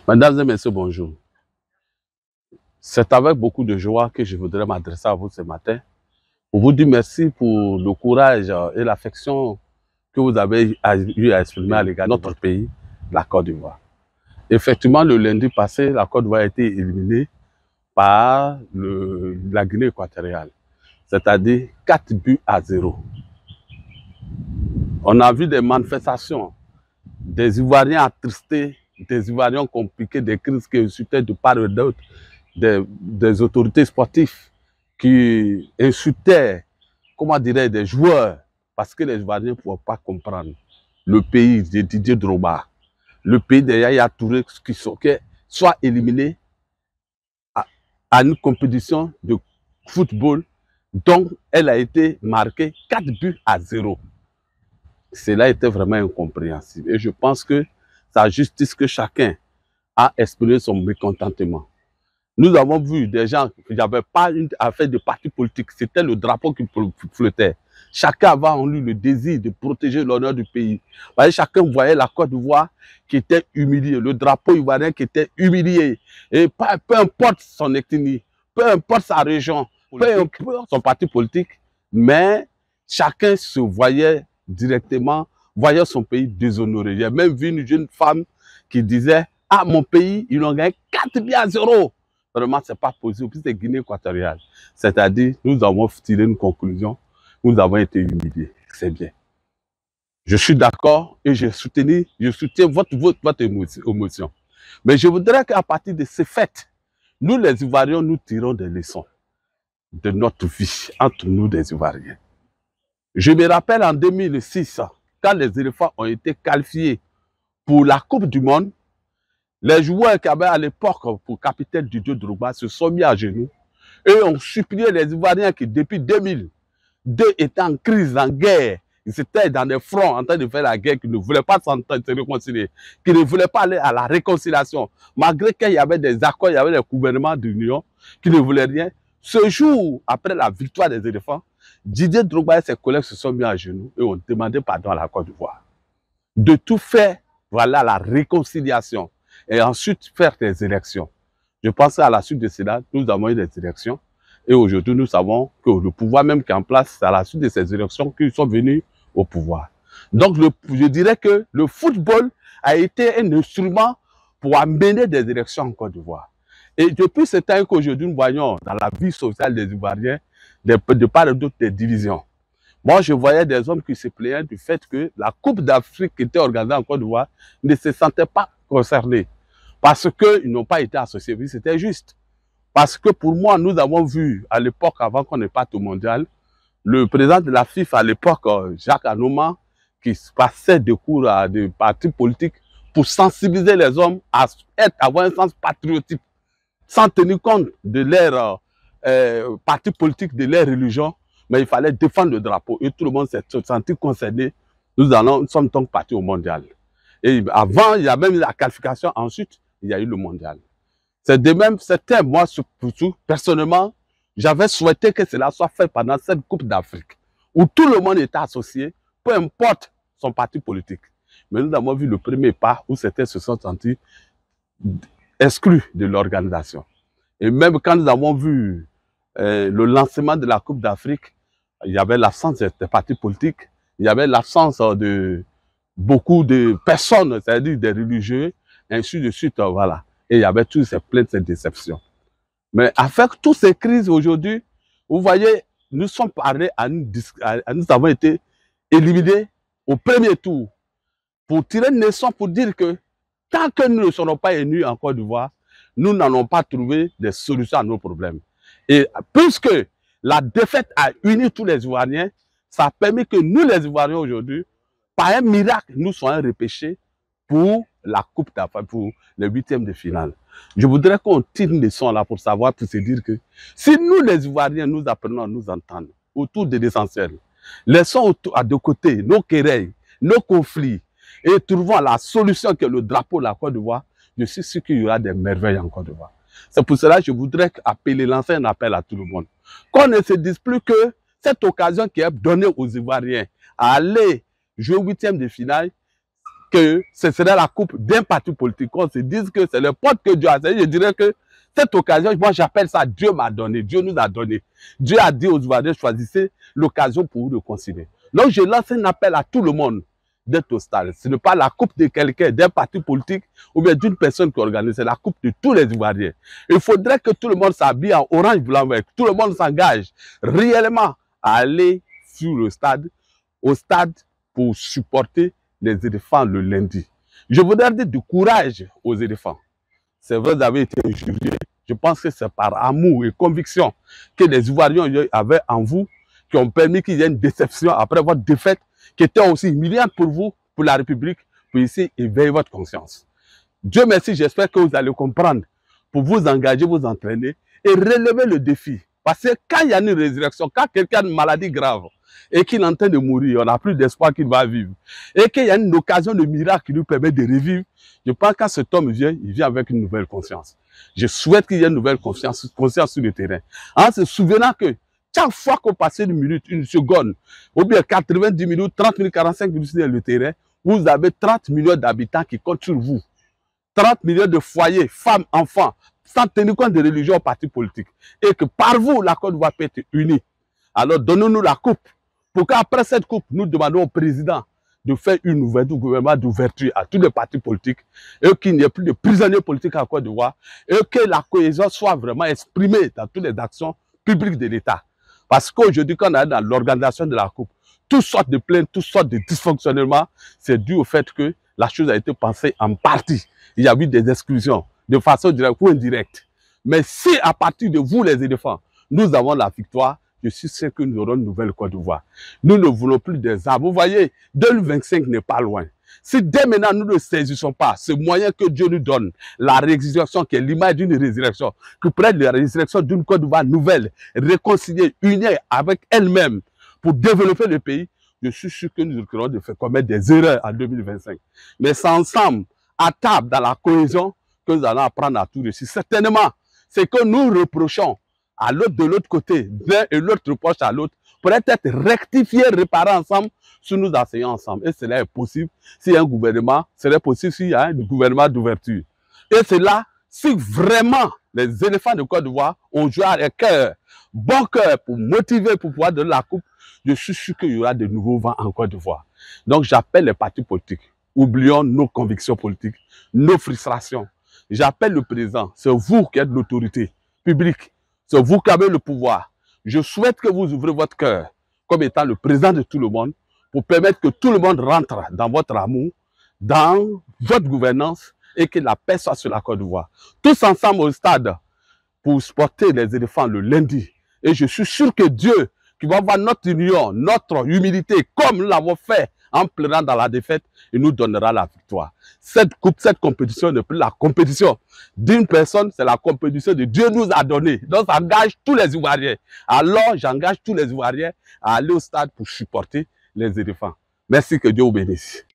Mesdames et messieurs, bonjour. C'est avec beaucoup de joie que je voudrais m'adresser à vous ce matin pour vous dire merci pour le courage et l'affection que vous avez eu à exprimer à l'égard de notre pays, la Côte d'Ivoire. Effectivement, le lundi passé, la Côte d'Ivoire a été éliminée par la Guinée équatoriale, c'est-à-dire 4-0. On a vu des manifestations, des Ivoiriens attristés, des Ivoiriens compliqués, des crises qui insultaient de part et d'autre, des autorités sportives qui insultaient, comment dirais-je, des joueurs, parce que les Ivoiriens ne pouvaient pas comprendre le pays de Didier Drogba, le pays de Yaya Touré, qui soit éliminé à une compétition de football dont elle a été marquée 4-0. Cela était vraiment incompréhensible. Et je pense que c'est la justice que chacun a exprimé son mécontentement. Nous avons vu des gens qui n'avaient pas une affaire de parti politique, c'était le drapeau qui flottait. Chacun avait en lui le désir de protéger l'honneur du pays. Chacun voyait la Côte d'Ivoire qui était humiliée, le drapeau ivoirien qui était humilié. Et peu importe son ethnie, peu importe sa région, peu importe son parti politique, mais chacun se voyait directement, voyait son pays déshonoré. J'ai même vu une jeune femme qui disait « Ah, mon pays, ils ont gagné 4-0 ». Vraiment, ce n'est pas possible, puis c'est Guinée équatoriale. C'est-à-dire, nous avons tiré une conclusion, nous avons été humiliés. C'est bien. Je suis d'accord et je soutiens votre émotion. Mais je voudrais qu'à partir de ces faits, nous les Ivoiriens, nous tirons des leçons de notre vie entre nous les Ivoiriens. Je me rappelle en 2006, quand les éléphants ont été qualifiés pour la Coupe du Monde, les joueurs qui avaient à l'époque pour capitaine Didier Drogba se sont mis à genoux et ont supplié les Ivoiriens qui, depuis 2002, étaient en crise, en guerre. Ils étaient dans des fronts en train de faire la guerre, qui ne voulaient pas se réconcilier, qui ne voulaient pas aller à la réconciliation. Malgré qu'il y avait des accords, il y avait des gouvernements d'union qui ne voulaient rien. Ce jour, après la victoire des éléphants, Didier Drogba et ses collègues se sont mis à genoux et ont demandé pardon à la Côte d'Ivoire. De tout faire, voilà la réconciliation. Et ensuite faire des élections. Je pense qu'à la suite de cela, nous avons eu des élections. Et aujourd'hui, nous savons que le pouvoir même qui est en place, c'est à la suite de ces élections qu'ils sont venus au pouvoir. Donc, je dirais que le football a été un instrument pour amener des élections en Côte d'Ivoire. Et depuis ce temps qu'aujourd'hui, nous voyons dans la vie sociale des Ivoiriens, de part et d'autre, des divisions. Moi, je voyais des hommes qui se plaignaient du fait que la Coupe d'Afrique qui était organisée en Côte d'Ivoire ne se sentait pas concernés. Parce qu'ils n'ont pas été associés. Oui, c'était juste. Parce que pour moi, nous avons vu à l'époque, avant qu'on ne parte au mondial, le président de la FIFA à l'époque, Jacques Anouma, qui passait des cours à des partis politiques pour sensibiliser les hommes à avoir un sens patriotique, sans tenir compte de leur parti politique, de leur religion, mais il fallait défendre le drapeau. Et tout le monde s'est senti concerné. Nous sommes donc partis au mondial. Et avant, il y a même la qualification. Ensuite, il y a eu le mondial. C'est de même, c'était moi, surtout, personnellement, j'avais souhaité que cela soit fait pendant cette Coupe d'Afrique, où tout le monde était associé, peu importe son parti politique. Mais nous avons vu le premier pas où certains se sont sentis exclus de l'organisation. Et même quand nous avons vu le lancement de la Coupe d'Afrique, il y avait l'absence des partis politiques, il y avait l'absence de beaucoup de personnes, c'est-à-dire des religieux, ainsi de suite, voilà. Et il y avait toutes ces plaintes, ces déceptions. Mais avec toutes ces crises aujourd'hui, vous voyez, nous sommes parés nous avons été éliminés au premier tour pour tirer une leçon pour dire que tant que nous ne serons pas élus en Côte d'Ivoire, nous n'allons pas trouver des solutions à nos problèmes. Et puisque la défaite a uni tous les Ivoiriens, ça a permis que nous, les Ivoiriens aujourd'hui, par un miracle, nous soyons repêchés pour la Coupe d'Afrique, pour les 8e de finale. Je voudrais qu'on tire une leçon là pour savoir, pour se dire que si nous, les Ivoiriens, nous apprenons à nous entendre autour de l'essentiel, laissons à deux côtés nos querelles, nos conflits, et trouvons la solution que le drapeau de la Côte d'Ivoire, je suis sûr qu'il y aura des merveilles en Côte d'Ivoire. C'est pour cela que je voudrais lancer un appel à tout le monde. Qu'on ne se dise plus que cette occasion qui est donnée aux Ivoiriens à aller jouer au 8e de finale, que ce serait la coupe d'un parti politique. On se dise que c'est le pote que Dieu a donné. Je dirais que cette occasion, moi j'appelle ça Dieu m'a donné, Dieu nous a donné. Dieu a dit aux Ivoiriens, choisissez l'occasion pour vous réconcilier. Donc je lance un appel à tout le monde d'être au stade. Ce n'est pas la coupe de quelqu'un, d'un parti politique ou bien d'une personne qui organise, c'est la coupe de tous les Ivoiriens. Il faudrait que tout le monde s'habille en orange, blanc, vert, que tout le monde s'engage réellement à aller sur le stade, au stade pour supporter les éléphants le lundi. Je voudrais dire du courage aux éléphants. C'est vrai, vous avez été injuriés. Je pense que c'est par amour et conviction que les Ivoiriens avaient en vous, qui ont permis qu'il y ait une déception après votre défaite, qui était aussi humiliante pour vous, pour la République, pour ici éveiller votre conscience. Dieu merci, j'espère que vous allez comprendre pour vous engager, vous entraîner et relever le défi. Parce que quand il y a une résurrection, quand quelqu'un a une maladie grave et qu'il est en train de mourir, on n'a plus d'espoir qu'il va vivre, et qu'il y a une occasion de miracle qui nous permet de revivre, je pense que quand cet homme vient, il vient avec une nouvelle conscience. Je souhaite qu'il y ait une nouvelle conscience sur le terrain. En se souvenant que chaque fois qu'on passe une minute, une seconde, ou bien 90 minutes, 30 minutes, 45 minutes sur le terrain, vous avez 30 millions d'habitants qui comptent sur vous. 30 millions de foyers, femmes, enfants, sans tenir compte de religion ou parti politique. Et que par vous, la Côte d'Ivoire peut être unie. Alors donnons-nous la coupe. Pour qu'après cette coupe, nous demandons au président de faire une ouverture, gouvernement d'ouverture à tous les partis politiques et qu'il n'y ait plus de prisonniers politiques en Côte d'Ivoire et que la cohésion soit vraiment exprimée dans toutes les actions publiques de l'État. Parce qu'aujourd'hui, quand on est dans l'organisation de la coupe, toutes sortes de plaintes, toutes sortes de dysfonctionnements, c'est dû au fait que la chose a été pensée en partie. Il y a eu des exclusions, de façon directe ou indirecte. Mais si à partir de vous, les éléphants, nous avons la victoire, je suis sûr que nous aurons une nouvelle Côte d'Ivoire. Nous ne voulons plus des arbres. Vous voyez, 2025 n'est pas loin. Si dès maintenant nous ne saisissons pas ce moyen que Dieu nous donne, la résurrection qui est l'image d'une résurrection, que près de la résurrection d'une Côte d'Ivoire nouvelle, réconciliée, unie avec elle-même pour développer le pays, je suis sûr que nous risquerons de faire commettre des erreurs en 2025. Mais c'est ensemble, à table, dans la cohésion, que nous allons apprendre à tout réussir. Certainement, c'est que nous reprochons à l'autre de l'autre côté, l'un et l'autre reproche à l'autre, pourrait être rectifié, réparé ensemble, si nous enseignons ensemble. Et cela est possible s'il y a un gouvernement, serait possible s'il y a un gouvernement d'ouverture. Et c'est là, si vraiment les éléphants de Côte d'Ivoire ont joué à cœur, bon cœur pour motiver, pour pouvoir donner la coupe, je suis sûr qu'il y aura de nouveaux vents en Côte d'Ivoire. Donc j'appelle les partis politiques, oublions nos convictions politiques, nos frustrations. J'appelle le président, c'est vous qui êtes l'autorité publique, c'est vous qui avez le pouvoir. Je souhaite que vous ouvrez votre cœur comme étant le président de tout le monde pour permettre que tout le monde rentre dans votre amour, dans votre gouvernance et que la paix soit sur la Côte d'Ivoire. Tous ensemble au stade pour supporter les éléphants le lundi. Et je suis sûr que Dieu, qui va voir notre union, notre humilité, comme nous l'avons fait en pleurant dans la défaite, il nous donnera la victoire. Cette coupe, cette compétition n'est plus la compétition d'une personne, c'est la compétition de Dieu nous a donné. Donc ça engage tous les Ivoiriens. Alors j'engage tous les Ivoiriens à aller au stade pour supporter les éléphants. Merci, que Dieu vous bénisse.